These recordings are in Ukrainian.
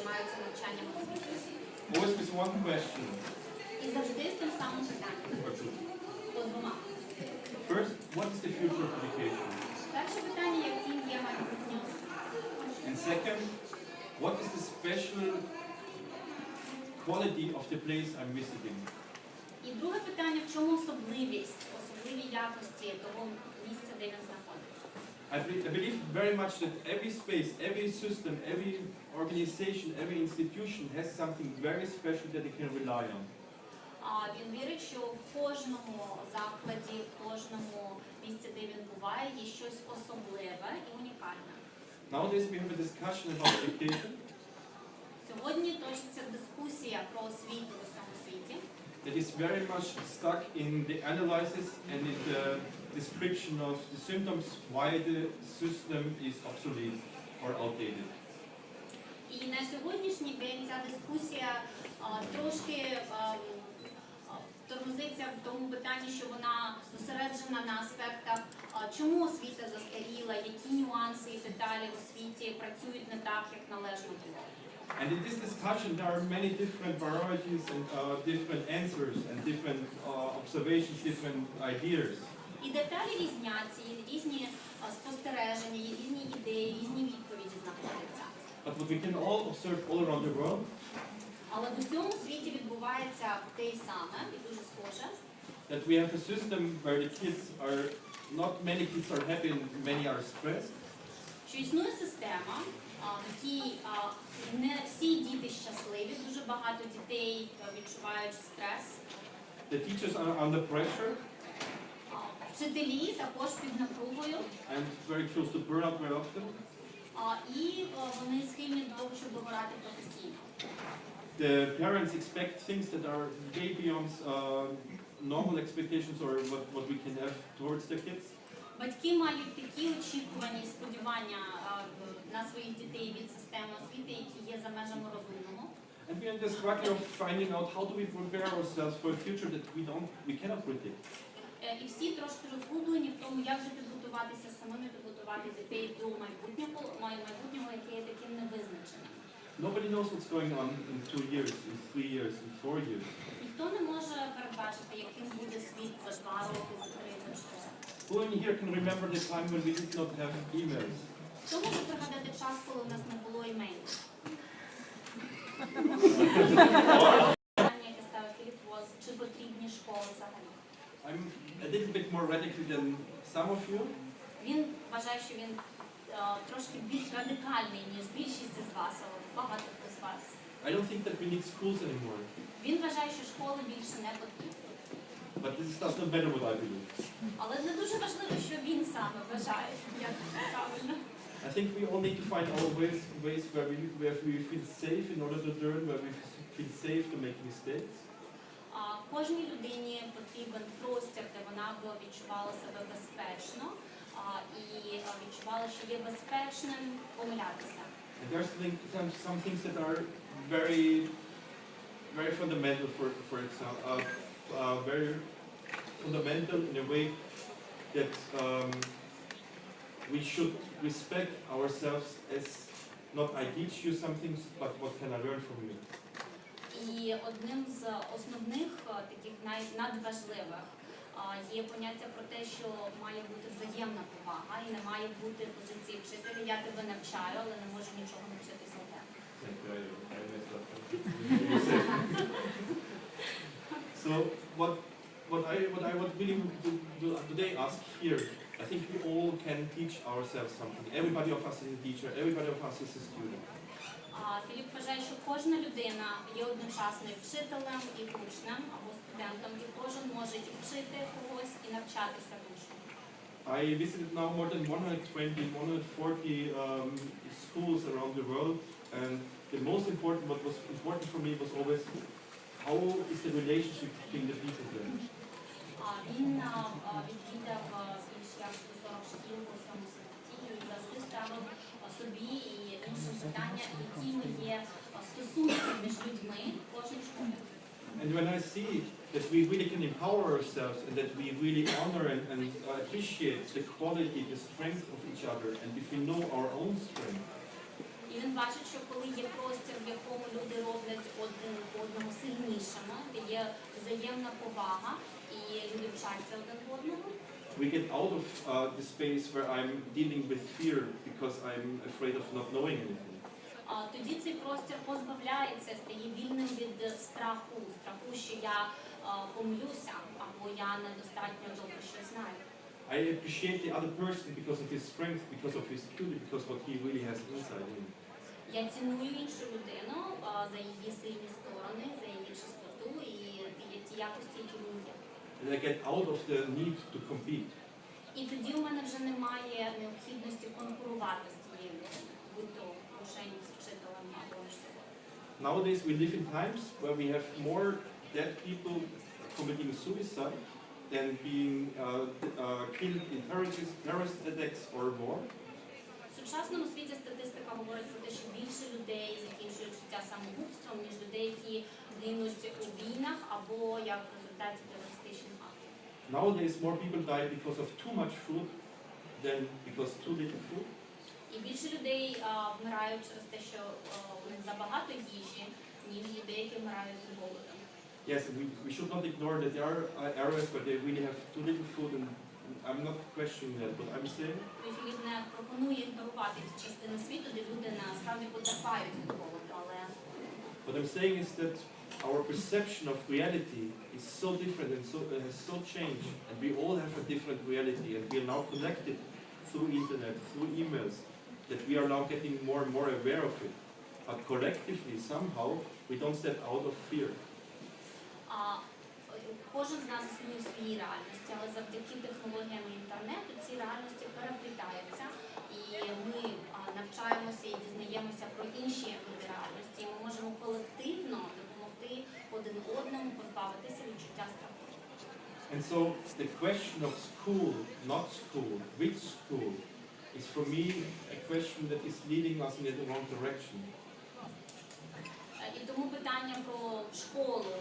займаються навчанням освіти. Always with one question. І завжди з тим самим питанням. Or two. По двома. First, what is the future of education? Перше питання, яким є майбутнє освіти. And second, what is the special quality of the place I'm visiting? І друге питання, в чому особливі якості того місця, де він знаходиться. I believe very much that every space, every system, every organization, every institution has something very special that they can rely on. Він вірить, що в кожному закладі, в кожному місці, де він буває, є щось особливе і унікальне. Nowadays we have a discussion about education. Сьогодні точиться дискусія про освіту у всьому світі. That is very much stuck in the analysis and in the description of the symptoms why the system is obsolete or outdated. І на сьогоднішній день ця дискусія трошки тормозиться в тому питанні, що вона зосереджена на аспектах, чому освіта застаріла, які нюанси і деталі в освіті працюють не так, як належно було. And in this discussion there are many different varieties and different answers and different observations, different ideas. І деталі різняться, є різні спостереження, є різні ідеї, різні відповіді знаходяться. But what we can all observe all around the world, Але в усьому світі відбувається те й саме, і дуже схоже, that we have a system where the kids are, not many kids are happy and many are stressed. що існує система, в якій не всі діти щасливі, дуже багато дітей відчувають стрес. The teachers are under pressure Вчителі також під напругою, and very close to burnout very often. І вони схильні до того, щоб вигорати професійно. The parents expect things that are way beyond normal expectations or what we can have towards their kids. Батьки мають такі очікування і сподівання на своїх дітей від системи освіти, які є за межами розумного. And we are in the struggle of finding out how do we prepare ourselves for a future that we cannot predict. І всі трошки розгублені в тому, як же підготуватися самими, підготувати дітей до майбутнього, яке є таким невизначеним. Nobody knows what's going on in 2 years, in 3 years, in 4 years. Ніхто не може передбачити, яким буде світ за 2 роки, за 3, за 4. Who in here can remember the time when we did not have emails? Хто може пригадати час, коли у нас не було імейлів? Питання, яке ставив Філіпп, чи потрібні школи взагалі? I'm a little bit more radical than some of you. Він вважає, що він трошки більш радикальний, ніж більшість із вас, але багато хто з вас. I don't think that we need schools anymore. Він вважає, що школи більше не потрібні. But this does not matter what I believe. Але не дуже важливо, що він саме вважає, як правильно. I think we all need to find our ways where we feel safe in order to learn, where we feel safe to make mistakes. Кожній людині потрібен простір, де вона б відчувала себе безпечно і відчувала, що є безпечним помилятися. And there are some things that are very, very fundamental. For example, very fundamental in a way that we should respect ourselves as not I teach you something, but what can I learn from you. І одним з основних таких надважливих є поняття про те, що має бути взаємна повага і не має бути позиції вчителя. Я тебе навчаю, але не можу нічого навчитися в тебе. So what I would really today ask here, I think we all can teach ourselves something. Everybody of us is a teacher. Everybody of us is a student. Філіпп вважає, що кожна людина є одночасно і вчителем, і учнем або студентом, і кожен може і вчити когось, і навчатися іншому. I visited now more than 140 schools around the world, and the most important, what was important for me was always how is the relationship between the people there. Він відвідав більш як 140 шкіл по всьому світі і завжди ставив собі і іншим питання, якими є стосунки між людьми в кожній школі. And when I see that we really can empower ourselves and that we really honor and appreciate the quality, the strength of each other, and if we know our own strength, І він бачить, що коли є простір, в один одного сильнішими, де є взаємна повага і люди вчаться один в одного. We get out of the space where I'm dealing with fear because I'm afraid of not knowing anything. Тоді цей простір позбавляється, стає вільним від страху, що я помилюся або я недостатньо добре щось знаю. I appreciate the other person because of his strength, because of his beauty, because what he really has inside him. Я ціную іншу людину за її сильні сторони, за її чистоту і ті якості, які в ній є. And I get out of the need to compete. І тоді у мене вже немає необхідності конкурувати з тією людиною, будь то мишенью з вчителем або ж собою. Nowadays we live in times where we have more dead people committing suicide than being killed in terrorist attacks or war. В сучасному світі статистика говорить про те, що більше людей закінчують життя самогубством, ніж людей, які гинуть у війнах або як в результаті терористичних актів. Nowadays more people die because of too much food than because too little food. І більше людей вмирають через те, що у них забагато їжі, ніж людей, які вмирають від голоду. Yes, we should not ignore that there are areas where they really have too little food, and I'm not questioning that, but I'm saying Філіп не пропонує ігнорувати ті частини світу, де люди насправді потерпають від голоду, але what I'm saying is that our perception of reality is so different and has so changed, and we all have a different reality, and we are now connected through internet, through emails, that we are now getting more and more aware of it. But collectively, somehow, we don't step out of fear. Кожен з нас існує в своїй реальності, але завдяки технологіям інтернету ці реальності переплітаються, і ми навчаємося і дізнаємося про інші види реальності, і ми можемо колективно допомогти один одному позбавитися відчуття страху. And so the question of school, not school, which school, is for me a question that is leading us in the wrong direction. І тому питання про школу,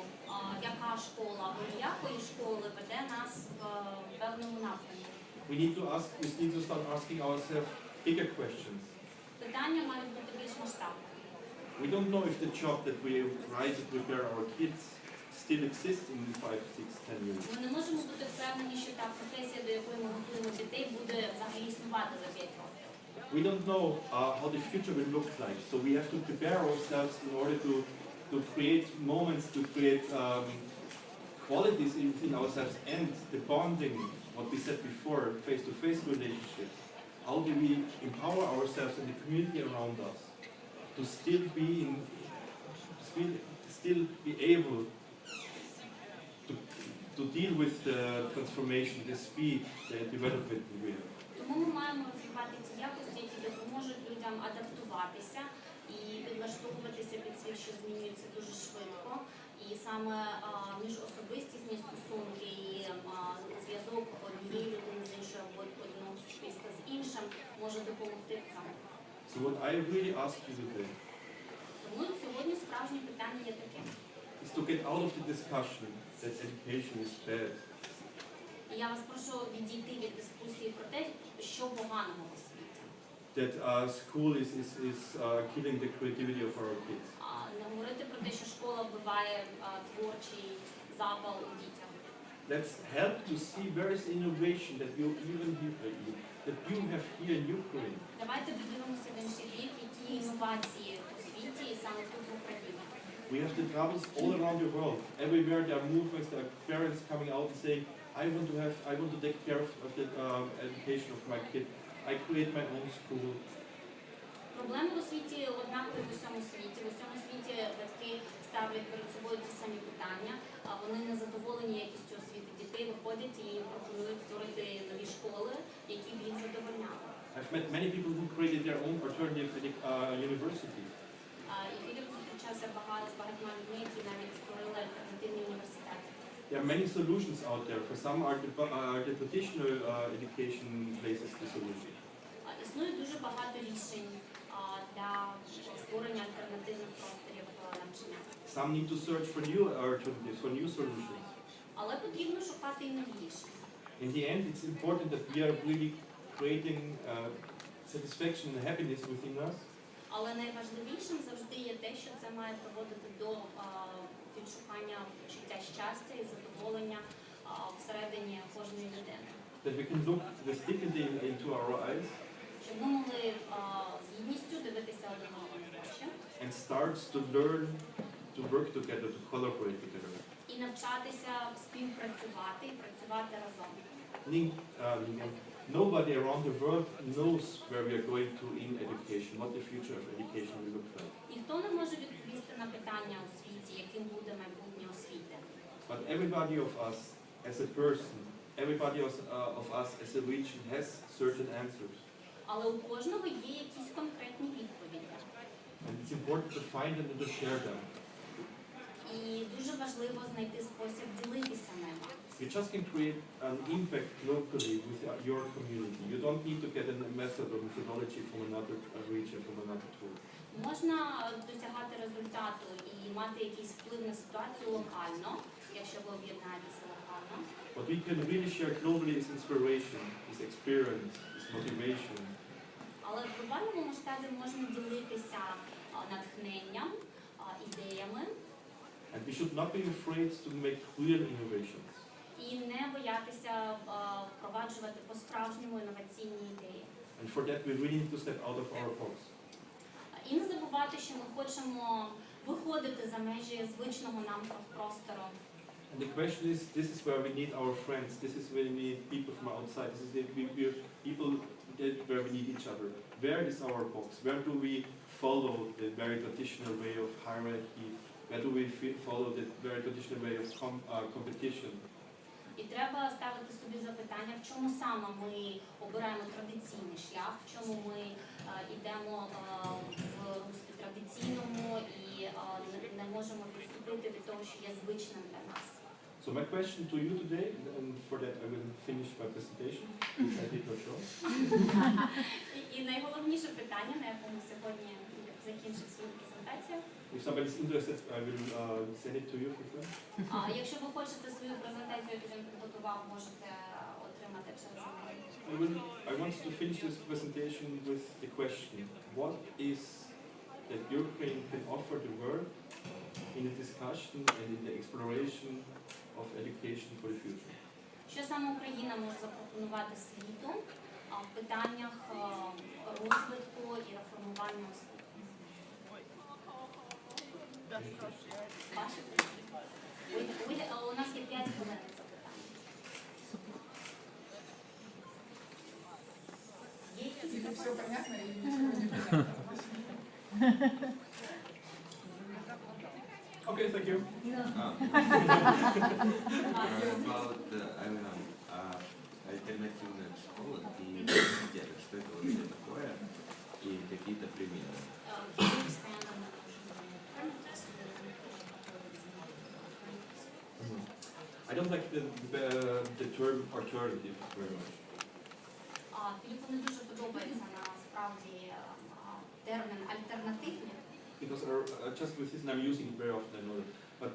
яка школа або ніякої школи веде нас в певному напрямку. We need to start asking ourselves bigger questions. Питання мають бути більш масштабними. We don't know if the job that we try to prepare our kids still exists in 5, 6, 10 years. Ми не можемо бути впевнені, що та професія, до якої ми готуємо дітей, буде взагалі існувати за 5 років. We don't know how the future will look like, so we have to prepare ourselves in order to create moments, to create qualities in ourselves, and the bonding, what we said before, face-to-face relationships. How do we empower ourselves in the community around us to still be able to deal with the transformation, the speed, the development we have. Тому ми маємо розвивати ті якості, які допоможуть людям адаптуватися і підлаштовуватися під світ, що змінюється дуже швидко. І саме міжособистісні стосунки і зв'язок однієї людини з іншою або одного суспільства з іншим може допомогти в цьому. So what I really ask you today Тому сьогодні справжнє питання є таке. is to get out of the discussion that education is bad. І я вас прошу відійти від дискусії про те, що поганого в освіті. That school is killing the creativity of our kids. Не говорити про те, що школа вбиває творчий запал у дітях. Let's help to see various innovation that you have here in Ukraine. Давайте подивимося в інший бік, які інновації у світі і саме тут в Україні. We have the troubles all around the world. Everywhere there are movements, there are parents coming out and saying, I want to take care of the education of my kid. I create my own school. Проблеми в освіті однакові в усьому світі. В усьому світі батьки ставлять перед собою ті самі питання, а вони не задоволені якістю освіти дітей, виходять і пропонують створити нові школи, які б їх задовольняли. I've met many people who created their own alternative universities. І Філіп зустрічався з багатьма людьми, які навіть створили альтернативні університети. There are many solutions out there. For some the traditional education places the solution. Існує дуже багато рішень для створення альтернативних просторів навчання. Some need to search for new alternatives, for new solutions. Але потрібно шукати і нові рішення. In the end, it's important that we are really creating satisfaction and happiness within us. Але найважливішим завжди є те, що це має приводити до відшукання почуття щастя і задоволення всередині кожної людини. That we can look with dignity into our eyes Щоб ми могли з гідністю дивитися один одному в очі and start to learn to work together, to collaborate together. і навчатися співпрацювати і працювати разом. Nobody around the world knows where we are going to in education, what the future of education will look like. Ніхто не може відповісти на питання у світі, яким буде майбутнє освіти. But everybody of us as a person, everybody of us as a region has certain answers. Але у кожного є якісь конкретні відповіді. And it's important to find them and to share them. І дуже важливо знайти спосіб ділитися ними. You just can create an impact locally with your community. You don't need to get a method or methodology from another region, from another tool. Можна досягати результату і мати якийсь вплив на ситуацію локально, якщо ви об'єднаєтеся локально. What we can really share globally is inspiration, is experience, is motivation. Але в глобальному масштабі можна ділитися натхненням, ідеями And we should not be afraid to make real innovations. і не боятися впроваджувати по-справжньому інноваційні ідеї. And for that we really need to step out of our box. І не забувати, що ми хочемо виходити за межі звичного нам простору. And the question is, this is where we need our friends, this is where we need people from outside, this is people where we need each other. Where is our box? Where do we follow the very traditional way of hierarchy? Where do we follow the very traditional way of competition? І треба ставити собі запитання, в чому саме ми обираємо традиційний шлях, в чому ми йдемо в руслі традиційному і не можемо відступити від того, що є звичним для нас. So my question to you today, and for that I will finish my presentation, which I did not show. І найголовніше питання, на якому сьогодні закінчив свою презентацію. If somebody is interested, I will send it to you for sure. Якщо ви хочете свою презентацію, яку він підготував, можете отримати через мене. I want to finish this presentation with the question, what is that Ukraine can offer the world in the discussion and in the exploration of education for the future? Що саме Україна може запропонувати світу в питаннях розвитку і реформування освіти? Ваші питання? У нас є 5 хвилин запитань. Є якісь Или все питання? понятно, или ничего не понятно. Okay, thank you. About, I don't know, альтернативная школа и университеты. Что это вообще такое и какие-то примеры? Can you expand on that? I don't like the term alternative very much. Філіппу не дуже подобається насправді термін альтернативний. Because just with this, and I'm using it very often, I know that, but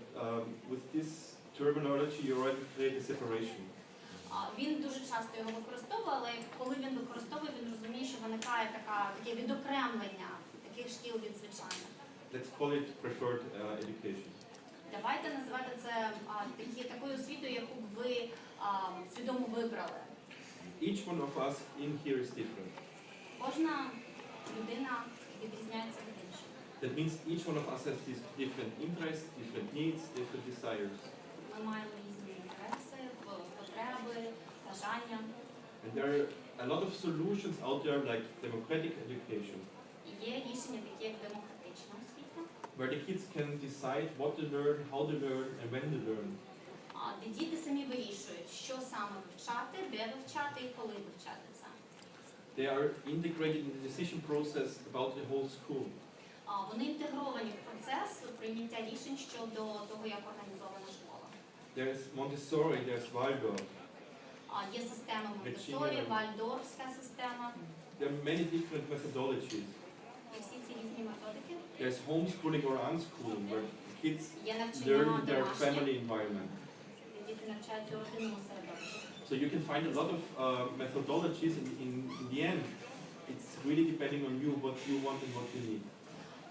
with this terminology you already create a separation. Він дуже часто його використовує, але коли він використовує, він розуміє, що виникає таке відокремлення таких шкіл від звичайних. Let's call it preferred education. Давайте називати це такою освітою, яку б ви свідомо вибрали. Each one of us in here is different. Кожна людина відрізняється від іншої. That means each one of us has these different interests, different needs, different desires. Ми маємо різні інтереси, потреби, бажання. And there are a lot of solutions out there like democratic education, І є рішення такі, як демократична освіта, where the kids can decide what to learn, how to learn, and when to learn. де діти самі вирішують, що саме вивчати, де вивчати і коли вивчати це. They are integrated in the decision process about the whole school. Вони інтегровані в процес прийняття рішень щодо того, як організована школа. There's Montessori, there's Waldorf. Є система Монтессорі, Вальдорфська система. There are many different methodologies. І всі ці різні методики. There's homeschooling or unschooling, where kids Є learn навчання in their домашнє, family environment. де діти навчаються у родинному середовищі. So you can find a lot of methodologies, and in the end, it's really depending on you, what you want and what you need.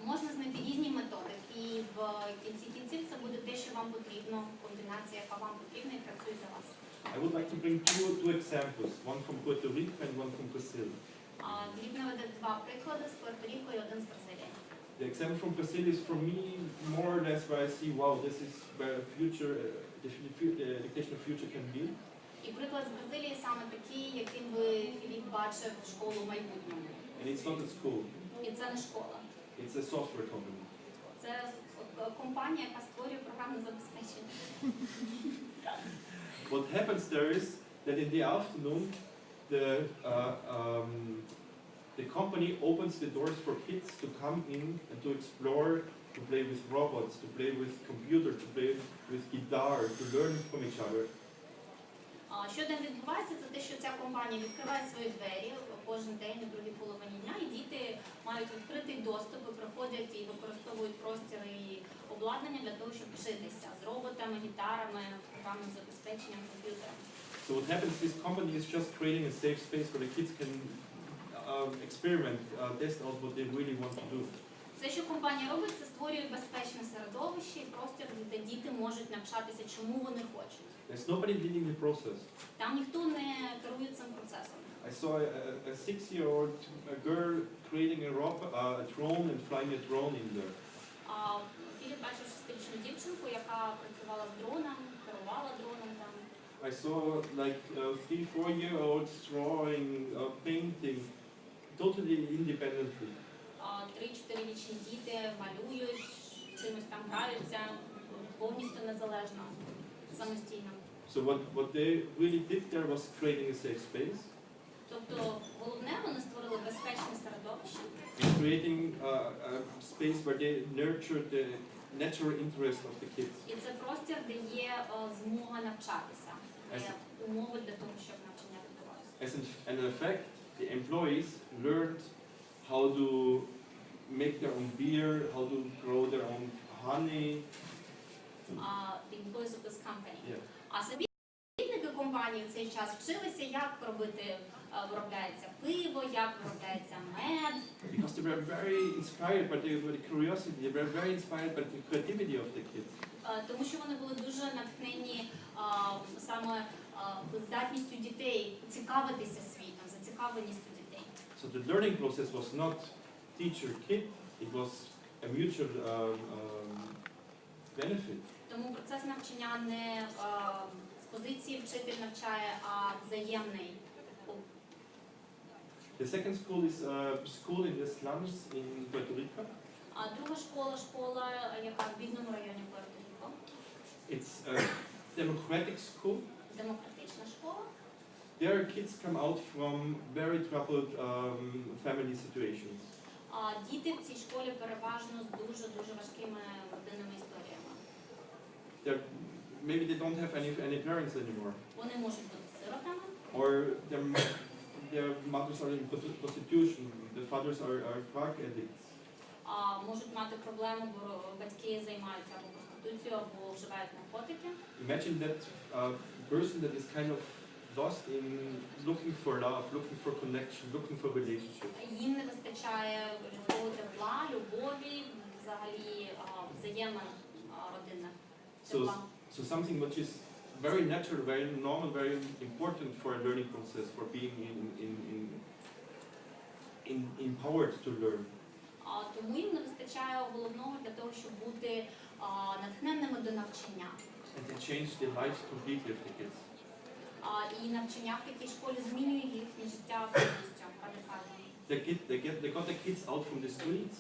Можна знайти різні методики, і в кінці кінців це буде те, що вам потрібно, комбінація, яка вам потрібна і працює за вас. I would like to bring two examples, one from Puerto Rico and one from Brazil. Гліб наведе два приклади з Пуерто-Ріко і один з Бразилії. The example from Brazil is for me more or less where I see, wow, this is where future, the education of future can be. І приклад з Бразилії саме такий, яким би Філіп бачив школу в майбутньому. And it's not a school, І це не школа. it's a software company. Це компанія, яка створює програмне забезпечення. What happens there is that in the afternoon, the company opens the doors for kids to come in and to explore, to play with robots, to play with computers, to play with guitar, to learn from each other. Що там відбувається, це те, що ця компанія відкриває свої двері кожен день у другій половині дня, і діти мають відкритий доступ, і приходять і використовують простір і обладнання для того, щоб вчитися з роботами, гітарами, програмним забезпеченням, комп'ютерами. So what happens, this company is just creating a safe space where the kids can experiment, test out what they really want to do. Все, що компанія робить, це створює безпечне середовище і простір, де діти можуть навчатися, чому вони хочуть. There's nobody leading the process. Там ніхто не керує цим процесом. I saw a 6-year-old girl creating a drone and flying a drone in there. Філіп бачив 6-річну дівчинку, яка працювала з дроном, керувала дроном там. I saw like 3-4-year-olds drawing, painting, totally independently. 3-4-річні діти малюють, чимось там граються, повністю незалежно, самостійно. So what they really did there was creating a safe space. Тобто головне, вони створили безпечне середовище. And creating a space where they nurture the natural interest of the kids. І це простір, де є змога навчатися, є умови для того, щоб навчання відбувалося. As an effect, the employees learned how to make their own beer, how to grow their own honey. The employees of this company. Yeah. А співробітники компанії в цей час вчилися, як виробляється пиво, як виробляється мед. Because they were very inspired by the curiosity, they were very inspired by the creativity of the kids. Тому що вони були дуже натхнені саме здатністю дітей цікавитися світом, зацікавленістю дітей. So the learning process was not teacher-kid, it was a mutual benefit. Тому процес навчання не з позиції вчитель навчає, а взаємний. The second school is a school in the slums in Puerto Rico. А друга школа, яка в бідному районі Пуерто-Ріко. It's a democratic school. Демократична школа. There kids come out from very troubled family situations. Діти в цій школі переважно з дуже важкими родинними історіями. Maybe they don't have any parents anymore. Вони можуть бути сиротами. Or their mothers are in prostitution, the fathers are drug addicts. Можуть мати проблему, бо батьки займаються або проституцією, або вживають наркотики. Imagine that person that is kind of lost in looking for love, looking for connection, looking for relationship. Їм не вистачає людського тепла, любові, взагалі взаємин родинних. So something which is very natural, very normal, very important for a learning process, for being empowered to learn. Тому їм не вистачає головного для того, щоб бути натхненними до навчання. And they change their lives completely of the kids. І навчання в такій школі змінює їхнє життя повністю, радикально. They got the kids out from the streets.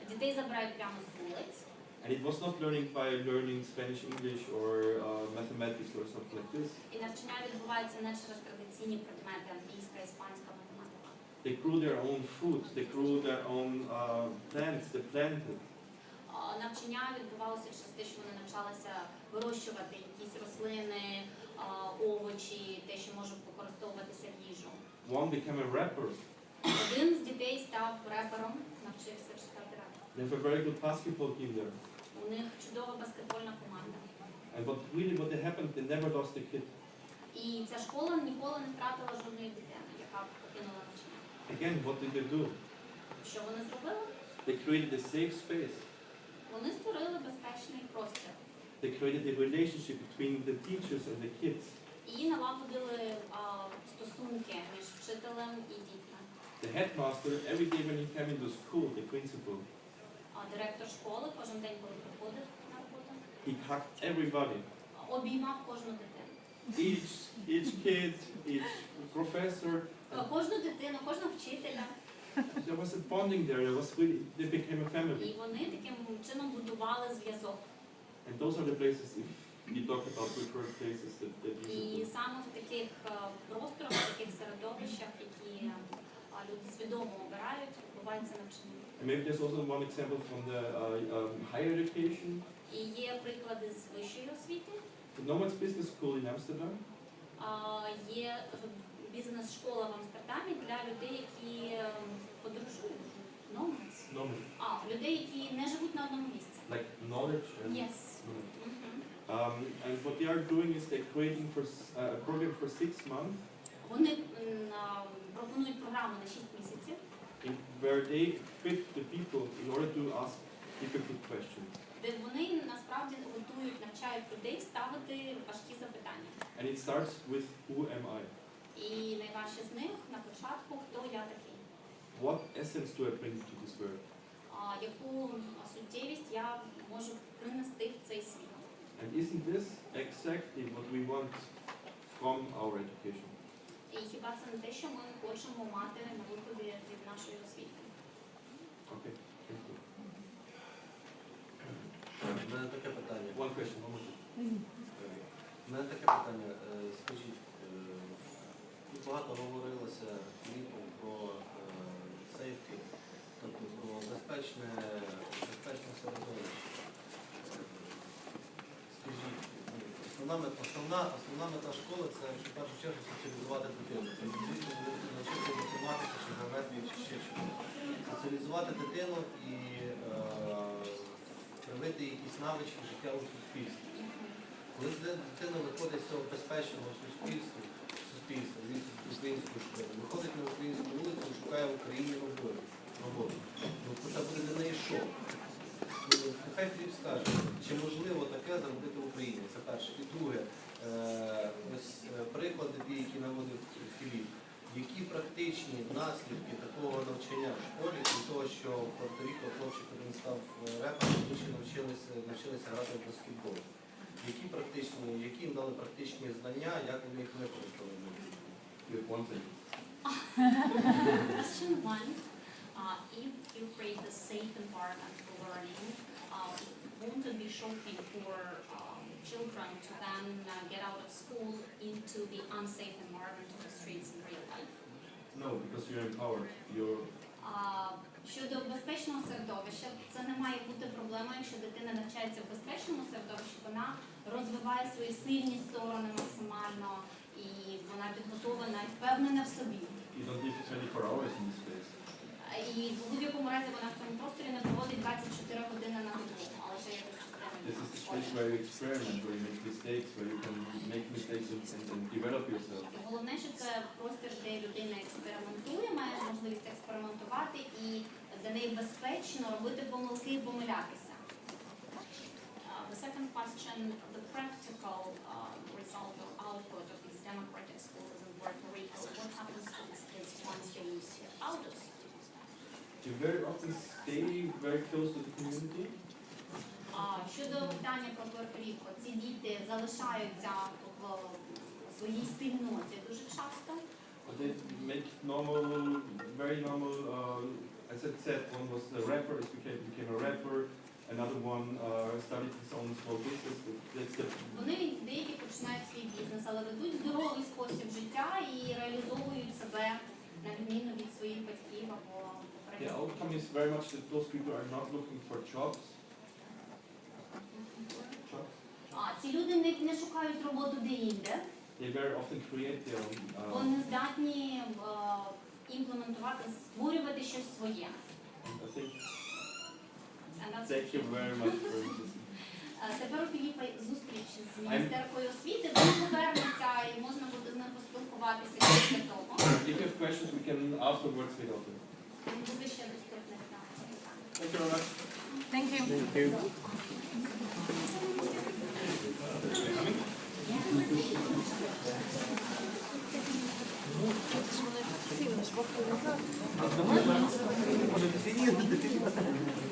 Дітей забирають прямо з вулиць. And it was not learning by learning Spanish, English, or mathematics or something like this. І навчання відбувається не через традиційні предмети англійська, іспанська, математика. They grew their own food. They grew their own plants. They planted. Навчання відбувалося через те, що вони навчалися вирощувати якісь рослини, овочі, те, що може використовуватися в їжу. One became a rapper. Один з дітей став репером, навчився читати реп. They have a very good basketball team there. У них чудова баскетбольна команда. And what happened, they never lost a kid. І ця школа ніколи не втратила жодної дитини, яка покинула навчання. Again, what did they do? Що вони зробили? They created a safe space. Вони створили безпечний простір They created a relationship between the teachers and the kids. і налагодили стосунки між вчителем і дітьми. The headmaster, every day when he came into school, the principal, Директор школи кожен день, коли приходив на роботу, he hugged everybody. Обіймав кожну дитину. Each kid, each professor. Кожну дитину, кожного вчителя. There was a bonding there. They became a І family. вони таким чином будували зв'язок. And those are the places, if you talk about preferred places, that you І should do. саме в таких просторах, в таких середовищах, які люди свідомо обирають, відбувається навчання. And maybe there's also one example from the higher education. І є приклади з вищої освіти. The Nomads Business School in Amsterdam. Є бізнес-школа в Амстердамі для людей, які подорожують. Nomads. Людей, які не живуть на одному місці. Like knowledge and Yes. knowledge. And what they are doing is they're creating a program for 6 months Вони пропонують програму на 6 місяців, where they equip the people in order to ask difficult questions. де вони насправді готують, навчають людей ставити важкі запитання. And it starts with who am I? І найважче з них на початку, хто я такий. What essence do I bring to this world? Яку суттєвість я можу принести в цей світ. And isn't this exactly what we want from our education? І хіба це не те, що ми хочемо мати на виході від нашої освіти? Okay, thank you. У мене таке питання. One question, one more. У мене таке питання. Скажіть, тут багато говорилося Філіппом про сейфті, тобто про безпечне середовище. Скажіть, основна мета школи це в першу чергу соціалізувати дитину. Це звісно навчити математику, чи геометрію, чи ще щось. Соціалізувати дитину і привити якісь навички життя у суспільстві. Коли дитина виходить з цього безпечного суспільства від української школи, виходить на українську вулицю і шукає в Україні роботу. Це буде для неї шок. Нехай Філіп скаже, чи можливо таке зробити в Україні? Це перше. І друге, ось приклади ті, які наводив Філіп. Які практичні наслідки такого навчання в школі, крім того, що в Пуерто-Ріко хлопчик один став репером, інші навчилися грати в баскетбол. Які їм дали практичні знання, як вони їх використали? Question 1. If you create a safe environment for learning, won't it be shocking for children to then get out of school into the unsafe environment of the streets in real life? No, because you're empowered. Щодо безпечного середовища, це не має бути проблемою, якщо дитина навчається в безпечному середовищі, вона розвиває свої сильні сторони максимально, і вона підготовлена і впевнена в собі. You don't live 24 hours in this place. І в будь-якому разі вона в цьому просторі не проводить 24 години на добу, але ще є This is the space where you experiment, where you make mistakes, where you can make mistakes and develop yourself. Головне, що це простір, де людина експериментує, має можливість експериментувати і для неї безпечно робити помилки і помилятися. The second question, the practical result or output of these democratic schools in Puerto Rico, what happens to these kids once they get out of school? You very often stay very close to the community. Щодо питання про Пуерто-Ріко, ці діти залишаються в своїй спільноті дуже часто. They make very normal, as I said, one was a rapper, became a rapper, another one started his own small business. Вони деякі починають свій бізнес, але ведуть здоровий спосіб життя і реалізовують себе на відміну від своїх батьків або The outcome is very much that those people are not looking for jobs. Ці люди не шукають роботу де-інде. They very often create their own. Вони здатні імплементувати, створювати щось своє. I think. Thank you very much for listening. Тепер у Філіппа зустріч з міністеркою освіти, він повернеться і можна буде з ним поспілкуватися після того. If you have questions, we can afterwards meet up. Він буде ще доступний на це питання. Thank you very much. Thank you. Thank you.